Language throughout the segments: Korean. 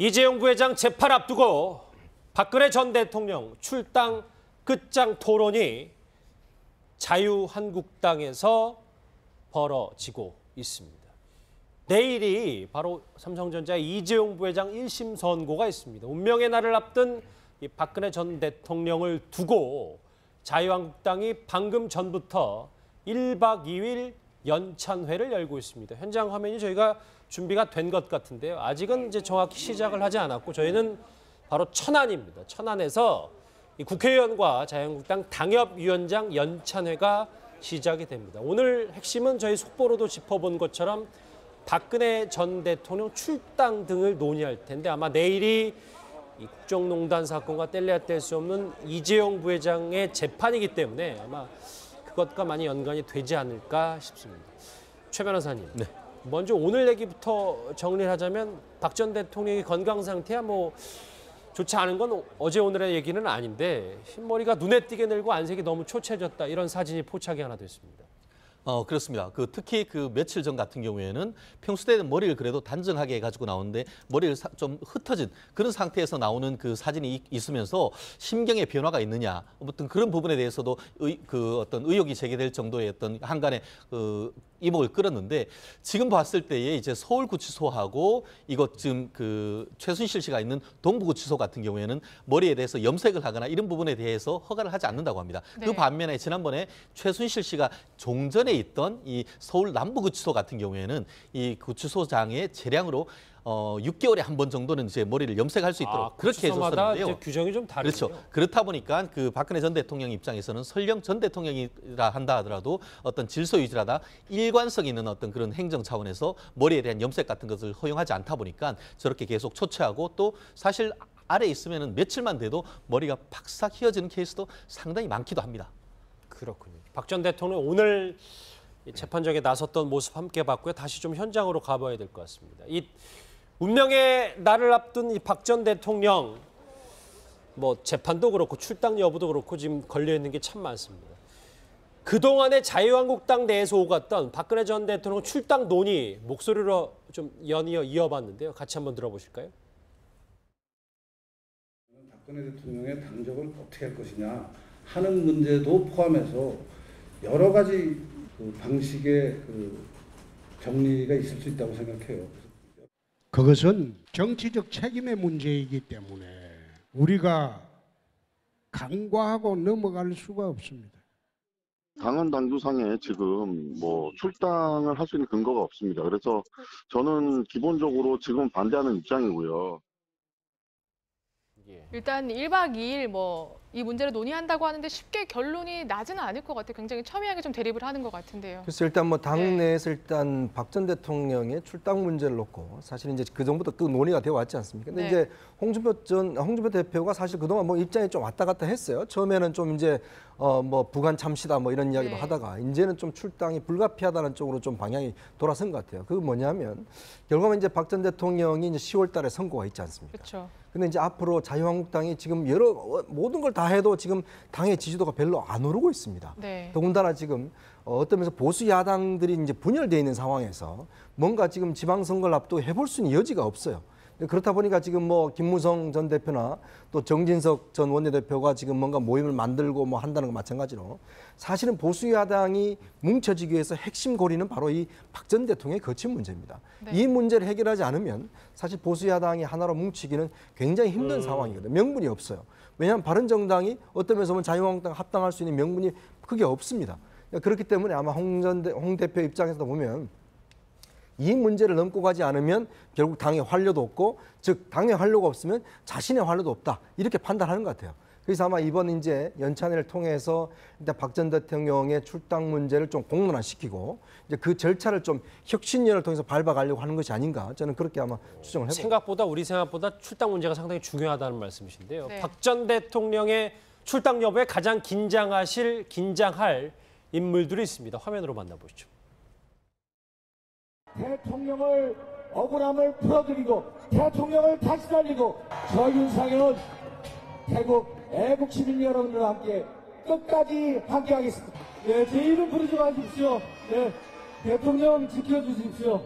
이재용 부회장 재판 앞두고 박근혜 전 대통령 출당 끝장 토론이 자유한국당에서 벌어지고 있습니다. 내일이 바로 삼성전자의 이재용 부회장 1심 선고가 있습니다. 운명의 날을 앞둔 이 박근혜 전 대통령을 두고 자유한국당이 방금 전부터 1박 2일 연찬회를 열고 있습니다. 현장 화면이 저희가 준비가 된 것 같은데요. 아직은 이제 정확히 시작을 하지 않았고 저희는 바로 천안입니다. 천안에서 이 국회의원과 자유한국당 당협위원장 연찬회가 시작이 됩니다. 오늘 핵심은 저희 속보로도 짚어본 것처럼 박근혜 전 대통령 출당 등을 논의할 텐데 아마 내일이 이 국정농단 사건과 뗄래야 뗄 수 없는 이재용 부회장의 재판이기 때문에 아마 그것과 많이 연관이 되지 않을까 싶습니다. 최 변호사님, 네. 먼저 오늘 얘기부터 정리를 하자면 박 전 대통령의 건강 상태야 뭐 좋지 않은 건 어제 오늘의 얘기는 아닌데 흰머리가 눈에 띄게 늘고 안색이 너무 초췌해졌다 이런 사진이 포착이 하나 됐습니다. 그렇습니다. 특히 며칠 전 같은 경우에는 평소 때는 머리를 그래도 단정하게 해가지고 나오는데 머리를 좀 흩어진 그런 상태에서 나오는 그 사진이 있으면서 심경의 변화가 있느냐, 아무튼 그런 부분에 대해서도 어떤 의혹이 제기될 정도의 어떤 한간의 이목을 끌었는데 지금 봤을 때에 이제 서울구치소하고 이것 지금 최순실 씨가 있는 동부구치소 같은 경우에는 머리에 대해서 염색을 하거나 이런 부분에 대해서 허가를 하지 않는다고 합니다. 네. 그 반면에 지난번에 최순실 씨가 종전에 있던 이 서울 남부구치소 같은 경우에는 이 구치소장의 재량으로 6개월에 한 번 정도는 이제 머리를 염색할 수 있도록 그렇게 해줬었는데요. 규정이 좀 다르죠. 그렇죠. 그렇다 보니까 박근혜 전 대통령 입장에서는 설령 전 대통령이라 한다 하더라도 어떤 질서 유지라다 일관성 있는 어떤 그런 행정 차원에서 머리에 대한 염색 같은 것을 허용하지 않다 보니까 저렇게 계속 초췌하고 또 사실 아래 있으면은 며칠만 돼도 머리가 팍싹 휘어지는 케이스도 상당히 많기도 합니다. 그렇군요. 박 전 대통령 오늘 재판정에 나섰던 모습 함께 봤고요. 다시 좀 현장으로 가봐야 될 것 같습니다. 이 운명의 날을 앞둔 이 박 전 대통령 뭐 재판도 그렇고 출당 여부도 그렇고 지금 걸려 있는 게 참 많습니다. 그동안의 자유한국당 내에서 오갔던 박근혜 전 대통령 출당 논의 목소리로 좀 연이어 이어봤는데요. 같이 한번 들어보실까요? 박근혜 대통령의 당적을 어떻게 할 것이냐 하는 문제도 포함해서 여러 가지 방식의 정리가 있을 수 있다고 생각해요. 그것은 정치적 책임의 문제이기 때문에 우리가 간과하고 넘어갈 수가 없습니다. 당헌 당규상에 지금 뭐 출당을 할 수 있는 근거가 없습니다. 그래서 저는 기본적으로 지금 반대하는 입장이고요. 일단 1박 2일 이 문제를 논의한다고 하는데 쉽게 결론이 나지는 않을 것 같아요. 굉장히 첨예하게 좀 대립을 하는 것 같은데요. 그래서 일단 당내에서 일단 박 전 대통령의 출당 문제를 놓고 사실 이제 그 전부터 또 논의가 되어 왔지 않습니까? 근데 이제 홍준표 대표가 사실 그동안 입장이 좀 왔다 갔다 했어요. 처음에는 좀 이제 부관 참시다 이런 이야기도 하다가 이제는 좀 출당이 불가피하다는 쪽으로 좀 방향이 돌아선 것 같아요. 그게 뭐냐면 결국은 이제 박 전 대통령이 이제 10월 달에 선고가 있지 않습니까? 그렇죠. 근데 이제 앞으로 자유한국당이 지금 모든 걸 다 해도 지금 당의 지지도가 별로 안 오르고 있습니다. 네. 더군다나 더군다나 지금 어떤 면에서 보수 야당들이 이제 분열되어 있는 상황에서 뭔가 지금 지방선거를 앞두고 해볼 수 있는 여지가 없어요. 그렇다 보니까 지금 김무성 전 대표나 또 정진석 전 원내대표가 지금 뭔가 모임을 만들고 한다는 거 마찬가지로 사실은 보수 야당이 뭉쳐지기 위해서 핵심 고리는 바로 이 박 전 대통령의 거친 문제입니다. 네. 이 문제를 해결하지 않으면 사실 보수 야당이 하나로 뭉치기는 굉장히 힘든 상황이거든요. 명분이 없어요. 왜냐하면 바른정당이 어떤 면에서 보면 자유한국당 합당할 수 있는 명분이 크게 없습니다. 그렇기 때문에 아마 홍 대표 입장에서 보면 이 문제를 넘고 가지 않으면 결국 당의 활력도 없고, 즉 당의 활력이 없으면 자신의 활력도 없다 이렇게 판단하는 것 같아요. 그래서 아마 이번 이제 연찬회를 통해서 일단 박 전 대통령의 출당 문제를 좀 공론화시키고 이제 그 절차를 좀 혁신위원회를 통해서 밟아가려고 하는 것이 아닌가 저는 그렇게 아마 추정을 해봅니다. 우리 생각보다 출당 문제가 상당히 중요하다는 말씀이신데요. 네. 박 전 대통령의 출당 여부에 가장 긴장할 인물들이 있습니다. 화면으로 만나보시죠. 대통령을 억울함을 풀어드리고 대통령을 다시 살리고 저 윤상현은 태국 애국 시민 여러분들과 함께 끝까지 함께하겠습니다. 네, 제 이름 부르지 마십시오. 네, 대통령 지켜주십시오.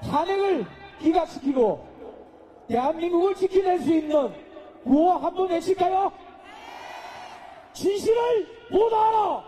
탄핵을 기각시키고 대한민국을 지켜낼 수 있는 구호 한번 내실까요? 진실을 보도하라!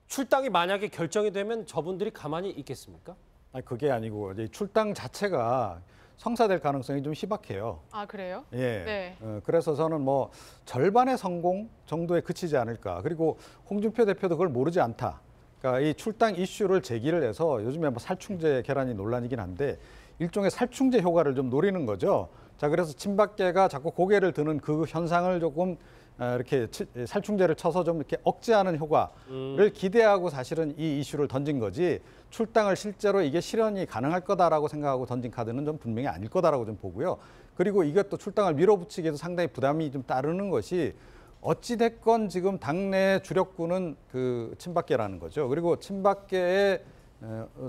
출당이 만약에 결정이 되면 저분들이 가만히 있겠습니까? 아니, 그게 아니고 이제 출당 자체가 성사될 가능성이 좀 희박해요. 아, 그래요? 예. 네. 그래서 저는 뭐 절반의 성공 정도에 그치지 않을까. 그리고 홍준표 대표도 그걸 모르지 않다. 그러니까 이 출당 이슈를 제기를 해서 요즘에 뭐 살충제 계란이 논란이긴 한데 일종의 살충제 효과를 좀 노리는 거죠. 자, 그래서 친박계가 자꾸 고개를 드는 그 현상을 조금 이렇게 살충제를 쳐서 좀 이렇게 억제하는 효과를 기대하고 사실은 이 이슈를 던진 거지, 출당을 실제로 이게 실현이 가능할 거다라고 생각하고 던진 카드는 좀 분명히 아닐 거다라고 좀 보고요. 그리고 이것도 출당을 밀어붙이기에도 상당히 부담이 좀 따르는 것이, 어찌됐건 지금 당내 주력군은 그 친박계라는 거죠. 그리고 친박계의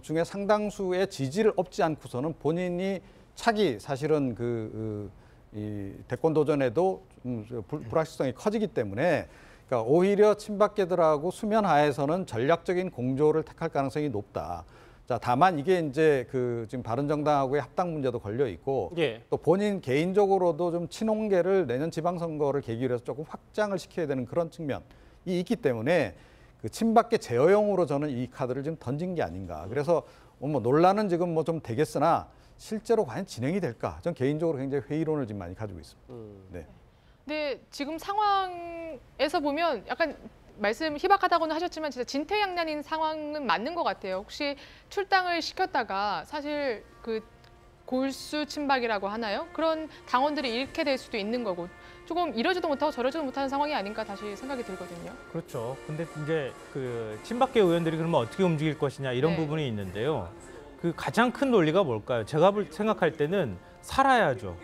중에 상당수의 지지를 얻지 않고서는 본인이 차기 사실은 이 대권 도전에도 불확실성이 커지기 때문에, 그러니까 오히려 친박계들하고 수면 하에서는 전략적인 공조를 택할 가능성이 높다. 자, 다만 이게 이제 지금 바른정당하고의 합당 문제도 걸려 있고, 예. 또 본인 개인적으로도 좀 친홍계를 내년 지방선거를 계기로 해서 조금 확장을 시켜야 되는 그런 측면이 있기 때문에 그 친박계 제어용으로 저는 이 카드를 지금 던진 게 아닌가. 그래서 뭐 논란은 지금 뭐 좀 되겠으나 실제로 과연 진행이 될까? 전 개인적으로 굉장히 회의론을 지금 많이 가지고 있습니다. 네. 근데 지금 상황에서 보면 약간 말씀 희박하다고는 하셨지만 진짜 진퇴양난인 상황은 맞는 것 같아요. 혹시 출당을 시켰다가 사실 그 골수 친박이라고 하나요? 그런 당원들이 잃게 될 수도 있는 거고, 조금 이러지도 못하고 저러지도 못하는 상황이 아닌가 다시 생각이 들거든요. 그렇죠. 근데 이제 그 친박계 의원들이 그러면 어떻게 움직일 것이냐 이런 네. 부분이 있는데요. 그 가장 큰 논리가 뭘까요? 제가 생각할 때는 살아야죠.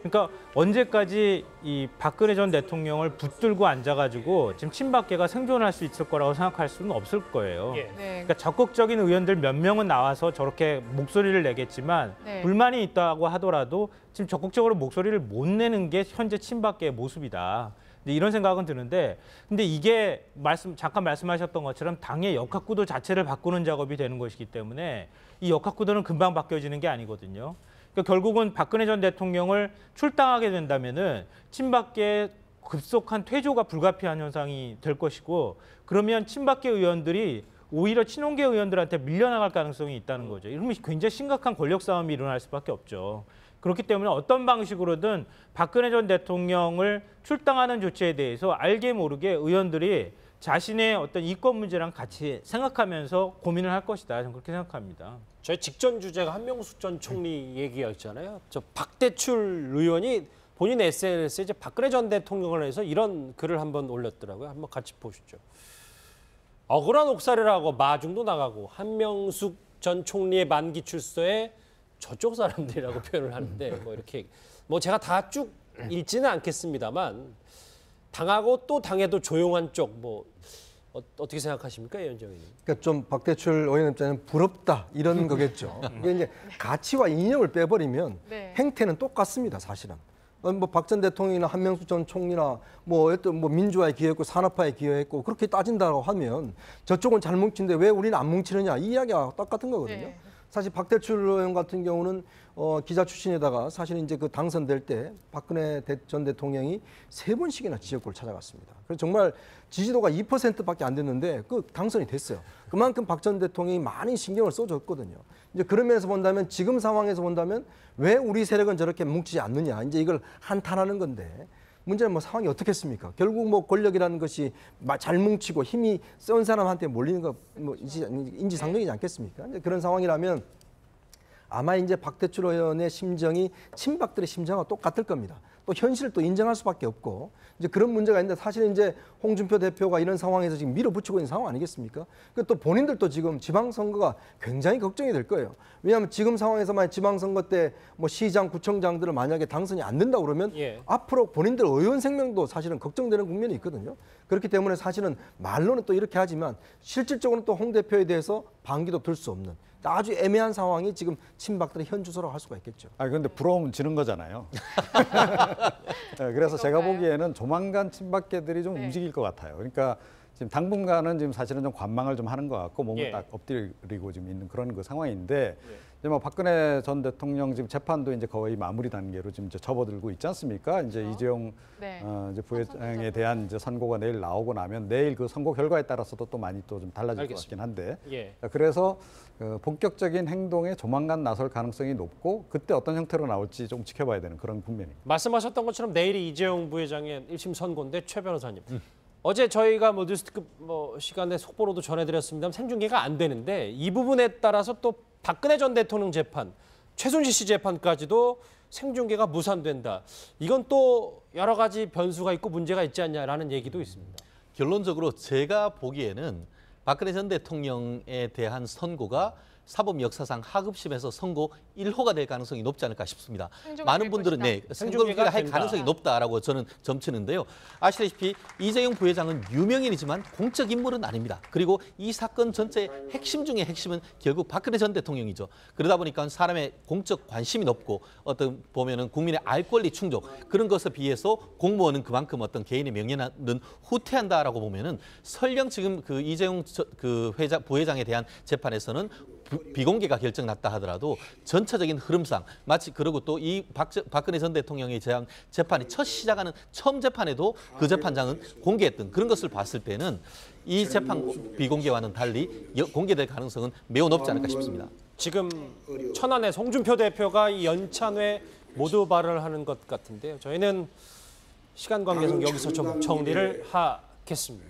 그러니까 언제까지 이 박근혜 전 대통령을 붙들고 앉아가지고 지금 친박계가 생존할 수 있을 거라고 생각할 수는 없을 거예요. 예. 네. 그러니까 적극적인 의원들 몇 명은 나와서 저렇게 목소리를 내겠지만 네. 불만이 있다고 하더라도 지금 적극적으로 목소리를 못 내는 게 현재 친박계의 모습이다. 이런 생각은 드는데, 근데 이게 잠깐 말씀하셨던 것처럼 당의 역학구도 자체를 바꾸는 작업이 되는 것이기 때문에 이 역학구도는 금방 바뀌어지는 게 아니거든요. 그러니까 결국은 박근혜 전 대통령을 출당하게 된다면은 친박계의 급속한 퇴조가 불가피한 현상이 될 것이고, 그러면 친박계 의원들이 오히려 친홍계 의원들한테 밀려나갈 가능성이 있다는 거죠. 이러면 굉장히 심각한 권력 싸움이 일어날 수밖에 없죠. 그렇기 때문에 어떤 방식으로든 박근혜 전 대통령을 출당하는 조치에 대해서 알게 모르게 의원들이 자신의 어떤 이권 문제랑 같이 생각하면서 고민을 할 것이다. 저는 그렇게 생각합니다. 저희 직전 주제가 한명숙 전 총리 얘기였잖아요. 저 박대출 의원이 본인 SNS에 이제 박근혜 전 대통령을 해서 이런 글을 한번 올렸더라고요. 한번 같이 보시죠. 억울한 옥살이라고 마중도 나가고 한명숙 전 총리의 만기 출소에 저쪽 사람들이라고 표현을 하는데, 뭐 이렇게 뭐 제가 다 쭉 읽지는 않겠습니다만 당하고 또 당해도 조용한 쪽, 뭐 어떻게 생각하십니까, 이현정 의원님? 그러니까 좀 박대출 의원 입장에는 부럽다 이런 거겠죠. 이게 이제 가치와 이념을 빼버리면 네. 행태는 똑같습니다, 사실은. 뭐 박 전 대통령이나 한명숙 전 총리나 뭐 어떤 뭐 민주화에 기여했고 산업화에 기여했고 그렇게 따진다고 하면 저쪽은 잘 뭉치는데 왜 우리는 안 뭉치느냐, 이 이야기가 똑같은 거거든요. 네. 사실 박대출 의원 같은 경우는 기자 출신에다가 사실 이제 그 당선될 때 박근혜 전 대통령이 3번씩이나 지역구를 찾아갔습니다. 그래서 정말 지지도가 2%밖에 안 됐는데 그 당선이 됐어요. 그만큼 박 전 대통령이 많이 신경을 써줬거든요. 이제 그런 면에서 본다면, 지금 상황에서 본다면 왜 우리 세력은 저렇게 뭉치지 않느냐, 이제 이걸 한탄하는 건데, 문제는 뭐 상황이 어떻겠습니까? 결국 뭐 권력이라는 것이 잘 뭉치고 힘이 센 사람한테 몰리는 거 뭐 인지상정이지 않겠습니까? 이제 그런 상황이라면 아마 이제 박대출 의원의 심정이 친박들의 심정과 똑같을 겁니다. 또 현실을 또 인정할 수밖에 없고, 이제 그런 문제가 있는데, 사실 이제 홍준표 대표가 이런 상황에서 지금 밀어붙이고 있는 상황 아니겠습니까? 또 본인들도 지금 지방선거가 굉장히 걱정이 될 거예요. 왜냐하면 지금 상황에서 만약 지방선거 때 뭐 시장, 구청장들을 만약에 당선이 안 된다 그러면 예. 앞으로 본인들 의원 생명도 사실은 걱정되는 국면이 있거든요. 그렇기 때문에 사실은 말로는 또 이렇게 하지만 실질적으로는 또 홍 대표에 대해서 반기도 들 수 없는 아주 애매한 상황이 지금 친박들의 현주소라고 할 수가 있겠죠. 그런데 부러우면 지는 거잖아요. 그래서 제가 보기에는 조만간 친박계들이 좀 움직일 것 같아요. 그러니까 지금 당분간은 지금 사실은 좀 관망을 좀 하는 것 같고 몸을 딱 엎드리고 지금 있는 그런 그 상황인데, 이제 뭐 박근혜 전 대통령 지금 재판도 이제 거의 마무리 단계로 지금 이제 접어들고 있지 않습니까? 이제 이재용 네. 이제 부회장에 대한 이제 선고가 내일 나오고 나면 내일 그 선고 결과에 따라서도 또 많이 또 좀 달라질 알겠습니다. 것 같긴 한데. 예. 그래서 본격적인 행동에 조만간 나설 가능성이 높고 그때 어떤 형태로 나올지 좀 지켜봐야 되는 그런 국면입니다. 말씀하셨던 것처럼 내일이 이재용 부회장의 1심 선고인데 최 변호사님. 어제 저희가 뭐 뉴스특급 시간에 속보로도 전해드렸습니다만 생중계가 안 되는데 이 부분에 따라서 또 박근혜 전 대통령 재판, 최순실 씨 재판까지도 생중계가 무산된다. 이건 또 여러 가지 변수가 있고 문제가 있지 않냐라는 얘기도 있습니다. 결론적으로 제가 보기에는 박근혜 전 대통령에 대한 선고가 사법 역사상 하급심에서 선고 1호가 될 가능성이 높지 않을까 싶습니다. 많은 분들은 생중계가 할 가능성이 높다라고 저는 점치는데요. 아시다시피 이재용 부회장은 유명인이지만 공적 인물은 아닙니다. 그리고 이 사건 전체의 핵심 중에 핵심은 결국 박근혜 전 대통령이죠. 그러다 보니까 사람의 공적 관심이 높고 어떤 보면은 국민의 알 권리 충족 그런 것에 비해서 공무원은 그만큼 어떤 개인의 명예는 후퇴한다라고 보면은 설령 지금 그 이재용 부회장에 대한 재판에서는 비공개가 결정났다 하더라도 전체적인 흐름상 마치 그리고 또 이 박근혜 전 대통령의 재판이 첫 시작하는 처음 재판에도 그 재판장은 공개했던 그런 것을 봤을 때는 이 재판 비공개와는 달리 공개될 가능성은 매우 높지 않을까 싶습니다. 지금 천안의 송준표 대표가 이 연찬회 모두 발언을 하는 것 같은데요. 저희는 시간 관계상 여기서 좀 정리를 하겠습니다.